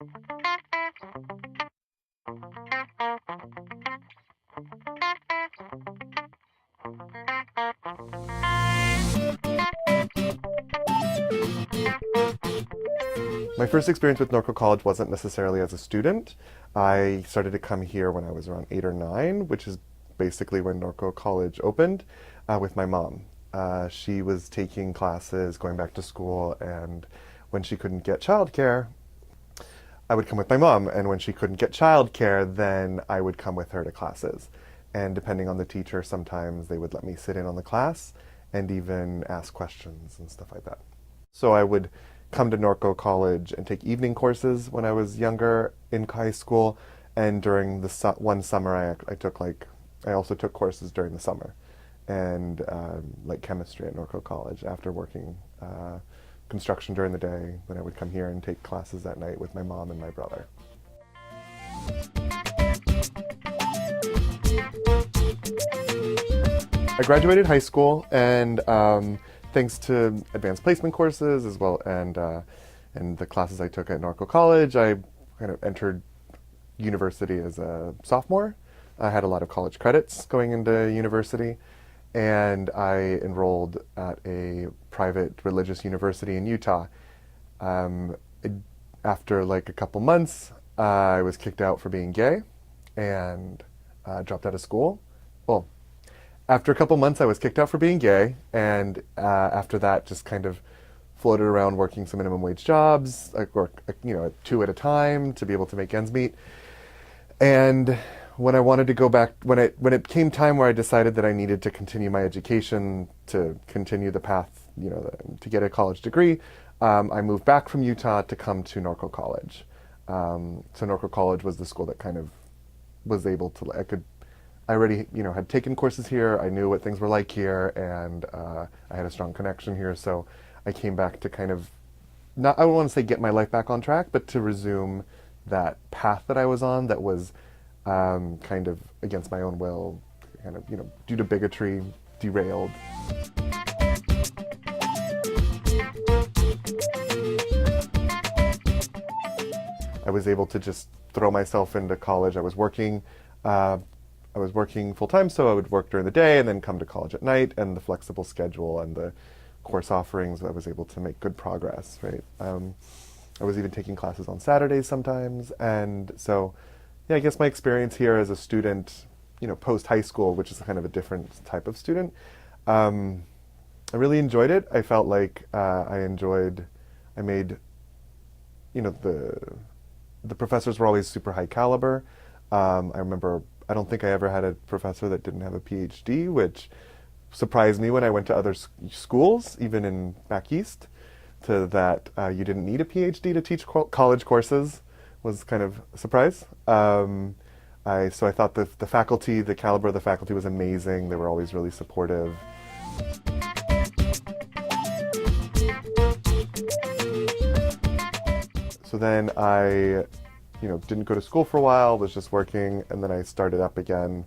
My first experience with Norco College wasn't necessarily as a student. I started to come here when I was around 8 or 9, which is basically when Norco College opened, with my mom. She was taking classes, going back to school, and when she couldn't get childcare, I would come with my mom. And when she couldn't get childcare, then I would come with her to classes. And depending on the teacher, sometimes they would let me sit in on the class and even ask questions and stuff like that. So I would come to Norco College and take evening courses when I was younger in high school, and during the one summer I also took courses during the summer, and like chemistry at Norco College. After working construction during the day, then I would come here and take classes at night with my mom and my brother. I graduated high school, and thanks to advanced placement courses as well and the classes I took at Norco College, I kind of entered university as a sophomore. I had a lot of college credits going into university, and I enrolled at a private religious university in Utah. After like a couple months, I was kicked out for being gay and dropped out of school. Well, after a couple months, I was kicked out for being gay, and after that, just kind of floated around working some minimum wage jobs, like work, 2 at a time to be able to make ends meet. And when I wanted to go back, when it came time where I decided that I needed to continue my education, to continue the path, to get a college degree, I moved back from Utah to come to Norco College. So Norco College was the school that kind of was able to, I already, had taken courses here. I knew what things were like here, and I had a strong connection here. So I came back to kind of, I don't want to say get my life back on track, but to resume that path that I was on that was kind of against my own will, kind of, due to bigotry, derailed. I was able to just throw myself into college. I was working full-time, so I would work during the day and then come to college at night, and the flexible schedule and the course offerings, I was able to make good progress, right? I was even taking classes on Saturdays sometimes, and so, yeah, I guess my experience here as a student, post-high school, which is kind of a different type of student, I really enjoyed it. I felt like I made, the professors were always super high caliber. I remember, I don't think I ever had a professor that didn't have a Ph.D., which surprised me when I went to other schools, even back east, to that you didn't need a Ph.D. to teach college courses, was kind of a surprise. So I thought the faculty, the caliber of the faculty was amazing. They were always really supportive. So then I didn't go to school for a while, was just working, and then I started up again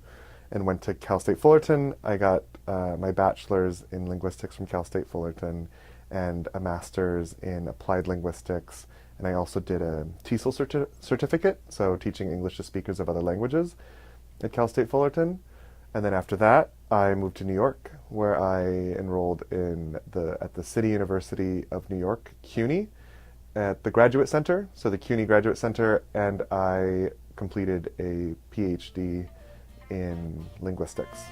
and went to Cal State Fullerton. I got my bachelor's in linguistics from Cal State Fullerton and a master's in applied linguistics, and I also did a TESOL certificate, so teaching English to speakers of other languages at Cal State Fullerton. And then after that, I moved to New York, where I enrolled at the City University of New York, CUNY, at the Graduate Center, so the CUNY Graduate Center, and I completed a Ph.D. in linguistics.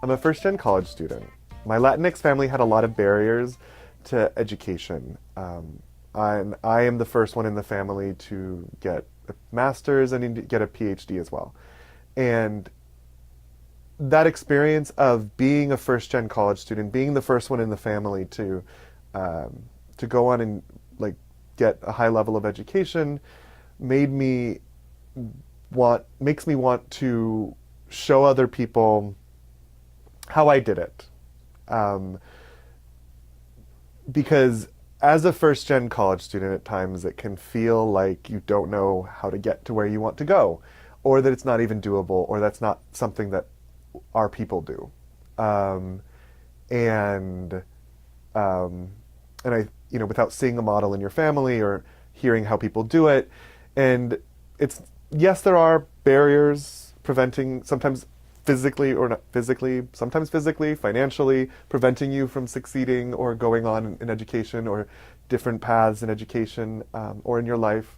I'm a first-gen college student. My Latinx family had a lot of barriers to education. I am the first one in the family to get a master's and get a Ph.D. as well. And that experience of being a first-gen college student, being the first one in the family to go on and get a high level of education, makes me want to show other people how I did it. Because as a first-gen college student, at times it can feel like you don't know how to get to where you want to go, or that it's not even doable, or that's not something that our people do. And and without seeing a model in your family or hearing how people do it. And yes, there are barriers preventing, sometimes physically or not physically, sometimes physically, financially, preventing you from succeeding or going on in education or different paths in education or in your life.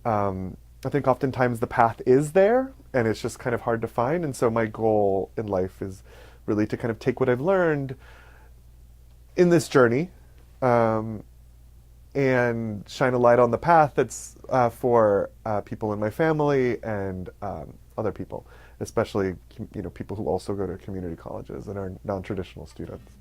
I think oftentimes the path is there and it's just kind of hard to find. And so my goal in life is really to kind of take what I've learned in this journey and shine a light on the path that's for people in my family and other people, especially people who also go to community colleges and are non-traditional students.